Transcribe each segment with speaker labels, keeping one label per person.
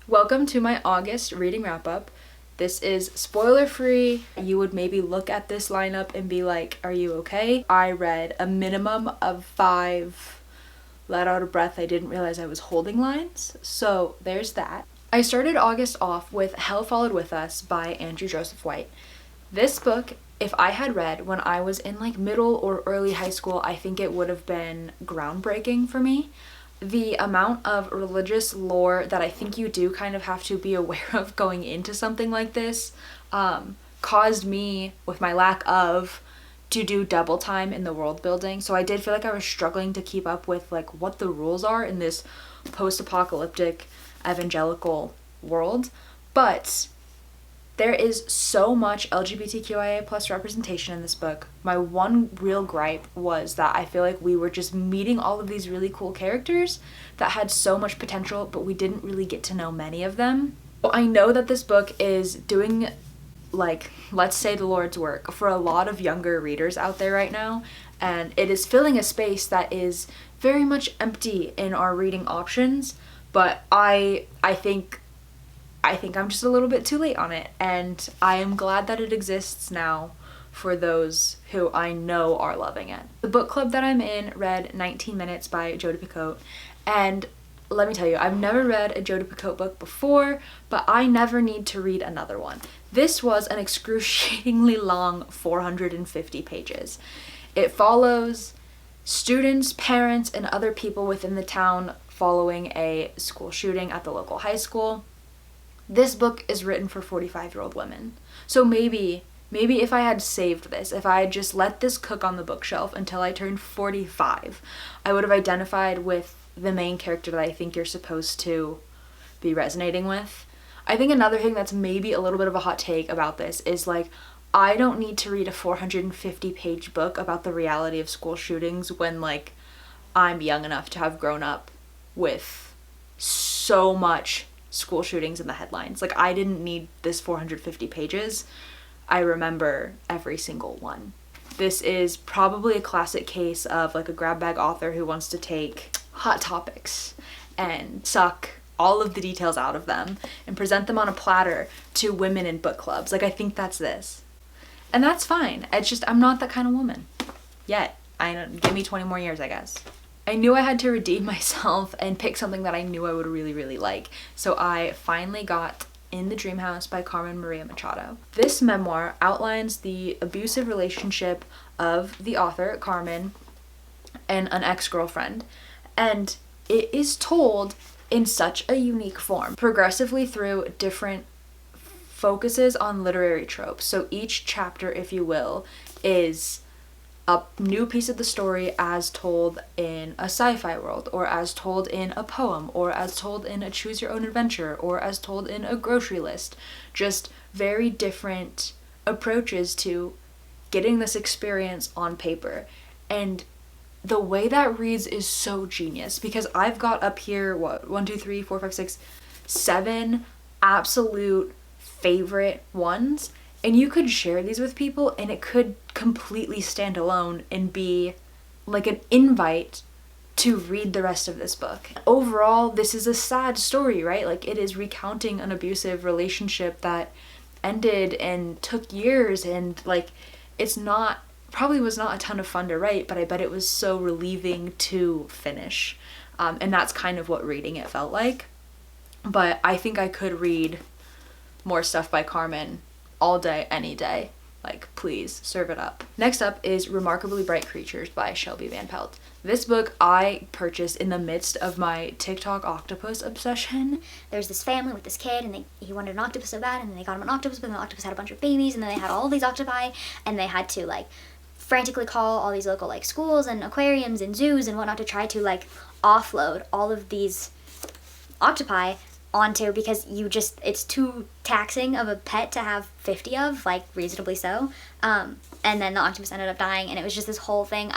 Speaker 1: Welcome to my August reading wrap-up. This is spoiler-free. You would maybe look at this lineup and be like, are you okay? I read a minimum of 5 let out of breath I didn't realize I was holding lines, so there's that. I started August off with Hell Followed With Us by Andrew Joseph White. This book, if I had read when I was in like middle or early high school, I think it would have been groundbreaking for me. The amount of religious lore that I think you do kind of have to be aware of going into something like this caused me, with my lack of, to do double time in the world building. So I did feel like I was struggling to keep up with like what the rules are in this post-apocalyptic evangelical world. But there is so much LGBTQIA plus representation in this book. My one real gripe was that I feel like we were just meeting all of these really cool characters that had so much potential, but we didn't really get to know many of them. So I know that this book is doing, like, let's say the Lord's work for a lot of younger readers out there right now, and it is filling a space that is very much empty in our reading options, but I think I'm just a little bit too late on it, and I am glad that it exists now for those who I know are loving it. The book club that I'm in read 19 Minutes by Jodi Picoult, and let me tell you, I've never read a Jodi Picoult book before, but I never need to read another one. This was an excruciatingly long 450 pages. It follows students, parents, and other people within the town following a school shooting at the local high school. This book is written for 45-year-old women. So maybe if I had saved this, if I had just let this cook on the bookshelf until I turned 45, I would have identified with the main character that I think you're supposed to be resonating with. I think another thing that's maybe a little bit of a hot take about this is, like, I don't need to read a 450-page book about the reality of school shootings when, like, I'm young enough to have grown up with so much school shootings in the headlines. Like, I didn't need this 450 pages. I remember every single one. This is probably a classic case of like a grab bag author who wants to take hot topics and suck all of the details out of them and present them on a platter to women in book clubs. Like, I think that's this. And that's fine. It's just, I'm not that kind of woman. Yet. Give me 20 more years, I guess. I knew I had to redeem myself and pick something that I knew I would really, really like. So I finally got In the Dream House by Carmen Machado. This memoir outlines the abusive relationship of the author, Carmen, and an ex-girlfriend. And it is told in such a unique form, progressively through different focuses on literary tropes. So each chapter, if you will, is a new piece of the story as told in a sci-fi world, or as told in a poem, or as told in a choose your own adventure, or as told in a grocery list. Just very different approaches to getting this experience on paper. And the way that reads is so genius, because I've got up here, 7 absolute favorite ones. And you could share these with people and it could completely stand alone and be like an invite to read the rest of this book. Overall, this is a sad story, right? Like, it is recounting an abusive relationship that ended and took years, and like, probably was not a ton of fun to write, but I bet it was so relieving to finish. And that's kind of what reading it felt like. But I think I could read more stuff by Carmen all day, any day. Like, please, serve it up. Next up is Remarkably Bright Creatures by Shelby Van Pelt. This book I purchased in the midst of my TikTok octopus obsession.
Speaker 2: There's this family with this kid, and he wanted an octopus so bad, and then they got him an octopus, but then the octopus had a bunch of babies, and then they had all these octopi, and they had to, like, frantically call all these local, like, schools and aquariums and zoos and whatnot to try to, like, offload all of these octopi onto, because it's too taxing of a pet to have 50 of, like, reasonably so. And then the octopus ended up dying, and it was just this whole thing.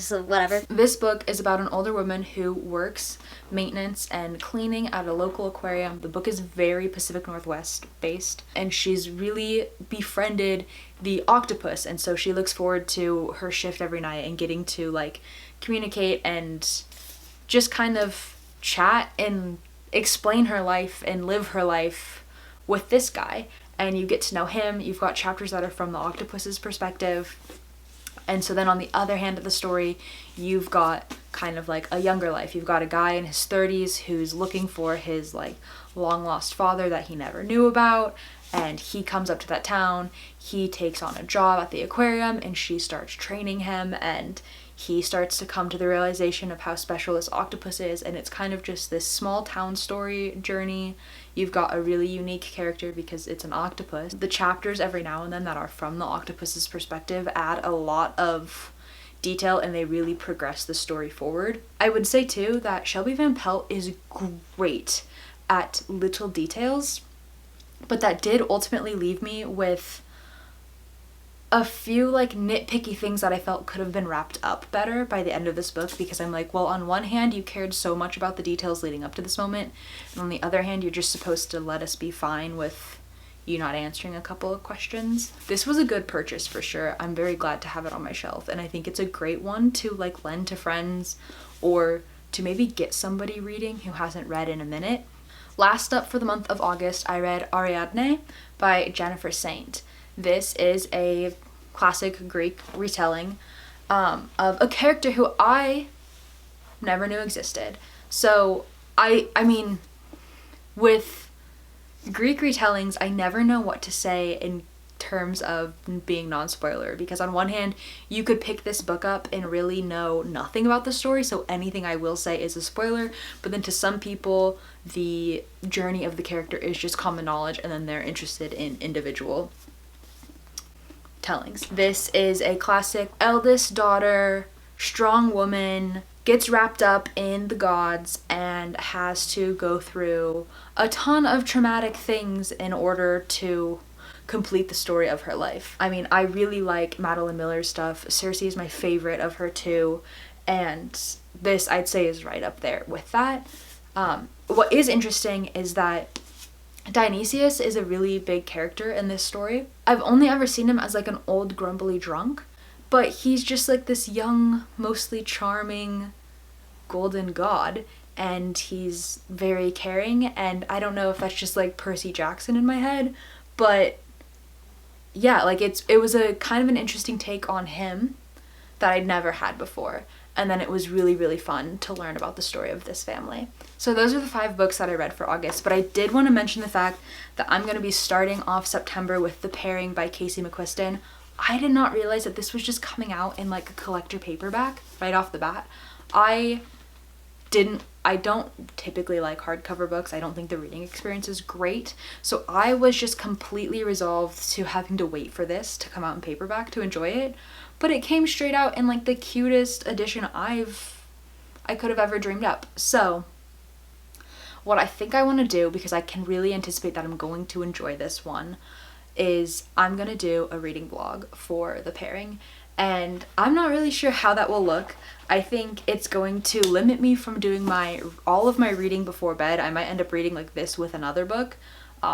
Speaker 2: Whatever.
Speaker 1: This book is about an older woman who works maintenance and cleaning at a local aquarium. The book is very Pacific Northwest based, and she's really befriended the octopus, and so she looks forward to her shift every night and getting to, like, communicate and just kind of chat and explain her life and live her life with this guy. And you get to know him. You've got chapters that are from the octopus's perspective. And so then on the other hand of the story, you've got kind of like a younger life. You've got a guy in his 30s who's looking for his like long lost father that he never knew about. And he comes up to that town. He takes on a job at the aquarium and she starts training him, and he starts to come to the realization of how special this octopus is. And it's kind of just this small town story journey. You've got a really unique character because it's an octopus. The chapters every now and then that are from the octopus's perspective add a lot of detail, and they really progress the story forward. I would say too that Shelby Van Pelt is great at little details, but that did ultimately leave me with a few like nitpicky things that I felt could have been wrapped up better by the end of this book, because I'm like, well, on one hand you cared so much about the details leading up to this moment, and on the other hand you're just supposed to let us be fine with you not answering a couple of questions. This was a good purchase for sure. I'm very glad to have it on my shelf, and I think it's a great one to like lend to friends or to maybe get somebody reading who hasn't read in a minute. Last up for the month of August, I read Ariadne by Jennifer Saint. This is a classic Greek retelling of a character who I never knew existed. So I mean, with Greek retellings, I never know what to say in terms of being non-spoiler, because on one hand you could pick this book up and really know nothing about the story, so anything I will say is a spoiler, but then to some people the journey of the character is just common knowledge and then they're interested in individual tellings. This is a classic eldest daughter, strong woman, gets wrapped up in the gods and has to go through a ton of traumatic things in order to complete the story of her life. I mean, I really like Madeline Miller's stuff. Circe is my favorite of her too, and this I'd say is right up there with that. What is interesting is that Dionysius is a really big character in this story. I've only ever seen him as like an old grumbly drunk, but he's just like this young, mostly charming golden god, and he's very caring, and I don't know if that's just like Percy Jackson in my head, but yeah, like it was a kind of an interesting take on him that I'd never had before. And then it was really, really fun to learn about the story of this family. So those are the 5 books that I read for August, but I did want to mention the fact that I'm going to be starting off September with The Pairing by Casey McQuiston. I did not realize that this was just coming out in like a collector paperback right off the bat. I don't typically like hardcover books. I don't think the reading experience is great. So I was just completely resolved to having to wait for this to come out in paperback to enjoy it. But it came straight out in like the cutest edition I could have ever dreamed up. So what I think I want to do, because I can really anticipate that I'm going to enjoy this one, is I'm going to do a reading vlog for The Pairing. And I'm not really sure how that will look. I think it's going to limit me from doing all of my reading before bed. I might end up reading like this with another book,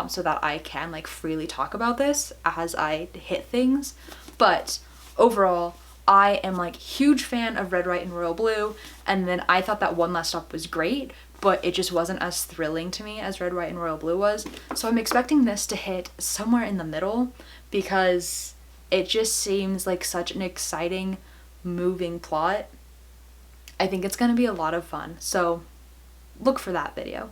Speaker 1: so that I can like freely talk about this as I hit things. But overall, I am like huge fan of Red, White, and Royal Blue, and then I thought that One Last Stop was great, but it just wasn't as thrilling to me as Red, White, and Royal Blue was. So I'm expecting this to hit somewhere in the middle, because it just seems like such an exciting, moving plot. I think it's going to be a lot of fun, so look for that video.